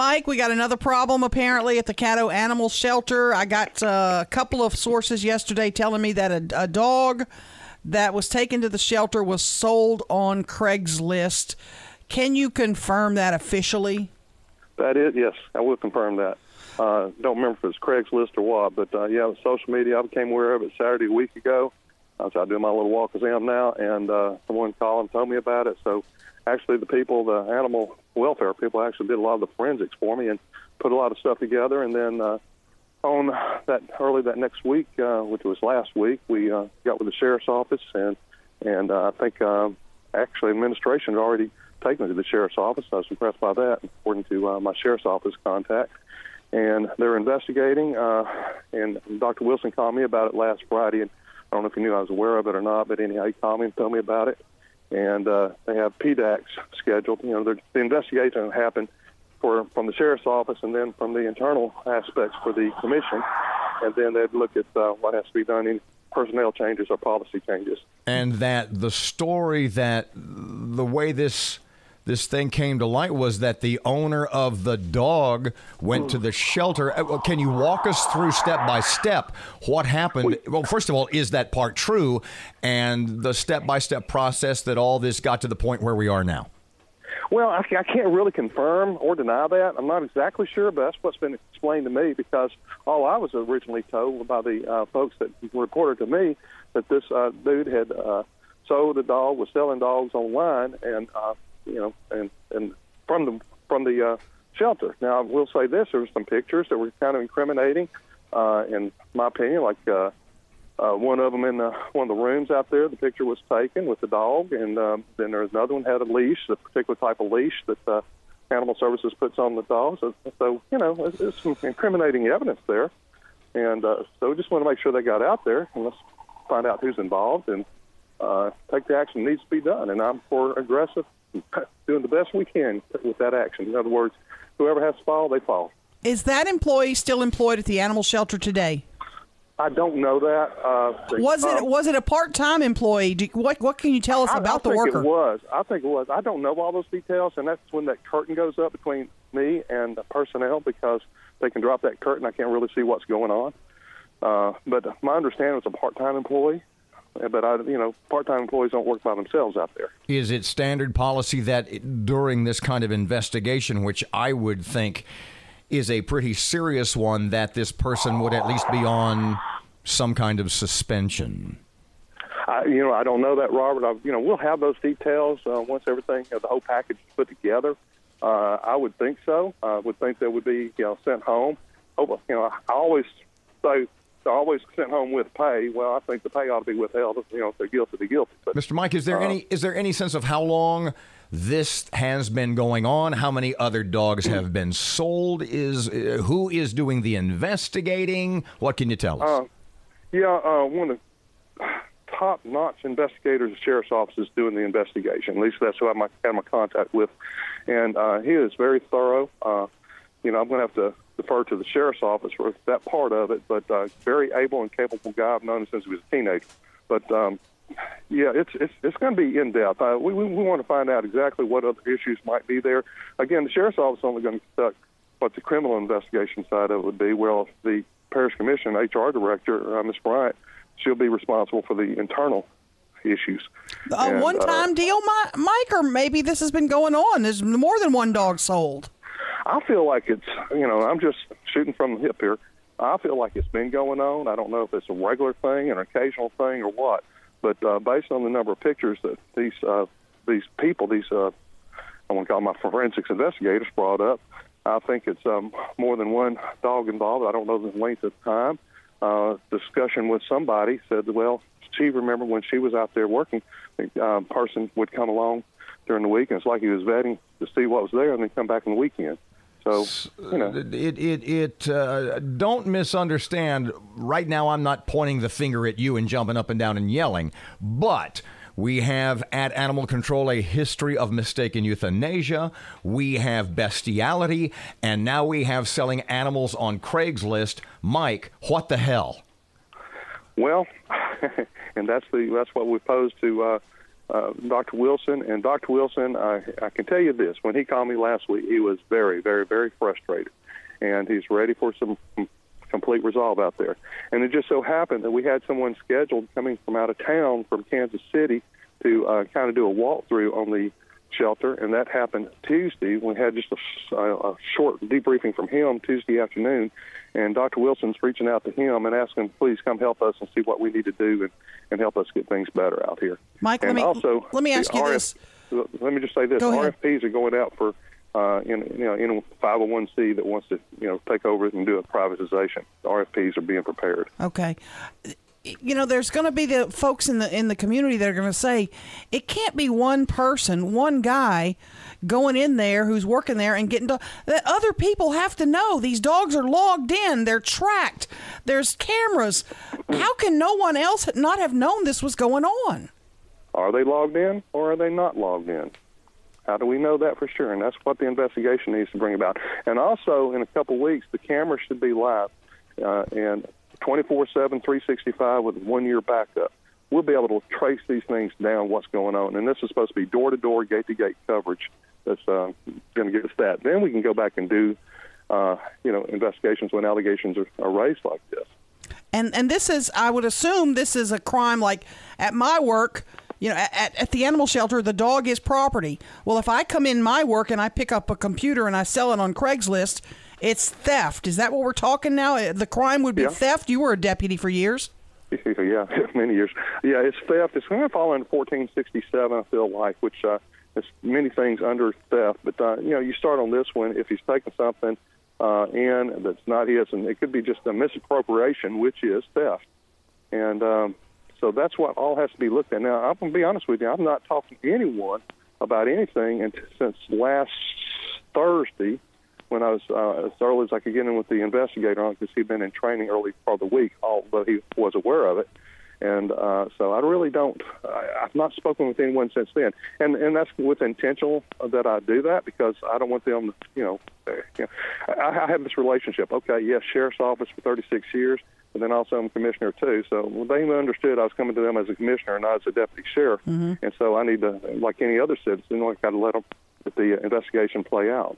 Mike, we got another problem apparently at the Caddo Animal Shelter. I got a couple of sources yesterday telling me that a dog that was taken to the shelter was sold on Craigslist. Can you confirm that officially? That is, yes, I will confirm that. Don't remember if it was Craigslist or what, but yeah, with social media, I became aware of it Saturday a week ago. So I do my little walk as I am now, and someone called and told me about it. So actually the people, the animal welfare people, actually did a lot of the forensics for me and put a lot of stuff together. And then on that early that next week, which was last week, we got with the sheriff's office, and I think actually administration had already taken it to the sheriff's office. I was impressed by that, according to my sheriff's office contact. And they're investigating, and Dr. Wilson called me about it last Friday, and I don't know if he knew I was aware of it or not, but anyhow, he called me and told me about it. And they have PDACs scheduled. You know, the investigation happened from the sheriff's office and then from the internal aspects for the commission, and then they'd look at what has to be done in personnel changes or policy changes. And that the story that the way this thing came to light was that the owner of the dog went to the shelter. Can you walk us through step by step what happened? Well, first of all, is that part true, and the step-by-step process that all this got to the point where we are now? Well, I can't really confirm or deny that. I'm not exactly sure, but that's what's been explained to me, because all I was originally told by the folks that reported to me that this dude had sold a dog, was selling dogs online, and and from the shelter. Now, I will say this: there were some pictures that were kind of incriminating, in my opinion. Like one of them in one of the rooms out there, the picture was taken with the dog, and then there's another one had a leash, a particular type of leash that Animal Services puts on the dog. So there's some incriminating evidence there, and so we just want to make sure they got out there, and let's find out who's involved and take the action that needs to be done. And I'm for aggressive, doing the best we can with that action. In other words, whoever has to fall, they fall. Is that employee still employed at the animal shelter today? I don't know that. Was it a part-time employee? What can you tell us about the worker? I think it was. I don't know all those details, and that's when that curtain goes up between me and the personnel, because they can drop that curtain. I can't really see what's going on. But my understanding was a part-time employee. But part-time employees don't work by themselves out there. Is it standard policy that during this kind of investigation, which I would think is a pretty serious one, that this person would at least be on some kind of suspension? I don't know that, Robert. We'll have those details once everything, the whole package is put together. I would think so. I would think they would be, sent home. I always say, they're always sent home with pay. Well, I think the pay ought to be withheld. If they're guilty, they're guilty. But, Mr. Mike, is there any sense of how long this has been going on? How many other dogs have been sold? Who is doing the investigating? What can you tell us? One of the top-notch investigators, the sheriff's office, is doing the investigation. At least that's who I had my contact with, and he is very thorough. I'm going to have to defer to the sheriff's office for that part of it, but very able and capable guy. I've known him since he was a teenager. But, it's going to be in-depth. We want to find out exactly what other issues might be there. Again, the sheriff's office is only going to conduct what the criminal investigation side of it would be. Well, the parish commission, HR director, Ms. Wright, she'll be responsible for the internal issues. A one-time deal, Mike, or maybe this has been going on? There's more than one dog sold. I feel like it's, I'm just shooting from the hip here. I feel like it's been going on. I don't know if it's a regular thing, an occasional thing, or what. But based on the number of pictures that these people, I want to call them my forensics investigators, brought up, I think it's more than one dog involved. I don't know the length of time. Discussion with somebody said, well, she remembered when she was out there working, the person would come along during the week, and it's like he was vetting to see what was there and then come back on the weekend. So, don't misunderstand. Right now, I'm not pointing the finger at you and jumping up and down and yelling, but we have at Animal Control a history of mistaken euthanasia. We have bestiality, and now we have selling animals on Craigslist. Mike, what the hell? Well, and that's what we posed to Dr. Wilson. And Dr. Wilson, I can tell you this, when he called me last week, he was very, very, very frustrated. And he's ready for some complete resolve out there. And it just so happened that we had someone scheduled coming from out of town from Kansas City to kind of do a walkthrough on the shelter, and that happened Tuesday. We had just a short debriefing from him Tuesday afternoon, and Dr. Wilson's reaching out to him and asking him, please come help us and see what we need to do and help us get things better out here. Mike, and let me ask you this. Let me just say this. Go ahead. RFPs are going out for in a 501c that wants to take over it and do a privatization. The RFPs are being prepared. Okay. There's going to be the folks in the community that are going to say it can't be one person, one guy going in there who's working there and getting that other people have to know these dogs are logged in, they're tracked, there's cameras. How can no one else not have known this was going on? Are they logged in or are they not logged in? How do we know that for sure? And that's what the investigation needs to bring about. And also, in a couple of weeks, the cameras should be live and 24/7, 365 with 1 year backup. We'll be able to trace these things down, what's going on. And this is supposed to be door-to-door, gate-to-gate coverage that's going to get us that. Then we can go back and do, investigations when allegations are raised like this. And this is, I would assume, this is a crime like at my work. At the animal shelter, the dog is property. Well, if I come in my work and I pick up a computer and I sell it on Craigslist, it's theft. Is that what we're talking now? The crime would be theft? You were a deputy for years. Yeah, many years. Yeah, it's theft. It's going to fall under 1467, I feel like, which is many things under theft. But, you start on this one, if he's taking something in that's not his, and it could be just a misappropriation, which is theft. And so that's what all has to be looked at. Now, I'm going to be honest with you. I'm not talking to anyone about anything since last Thursday, when I was as early as I could get in with the investigator on it, because he'd been in training early part of the week, although he was aware of it. And so I really don't, I've not spoken with anyone since then. And that's with intentional that I do that, because I don't want them to, I have this relationship. Okay, yes, sheriff's office for 36 years, but then also I'm commissioner too. So they understood I was coming to them as a commissioner and not as a deputy sheriff. Mm-hmm. And so I need to, like any other citizen, I've got to let the investigation play out.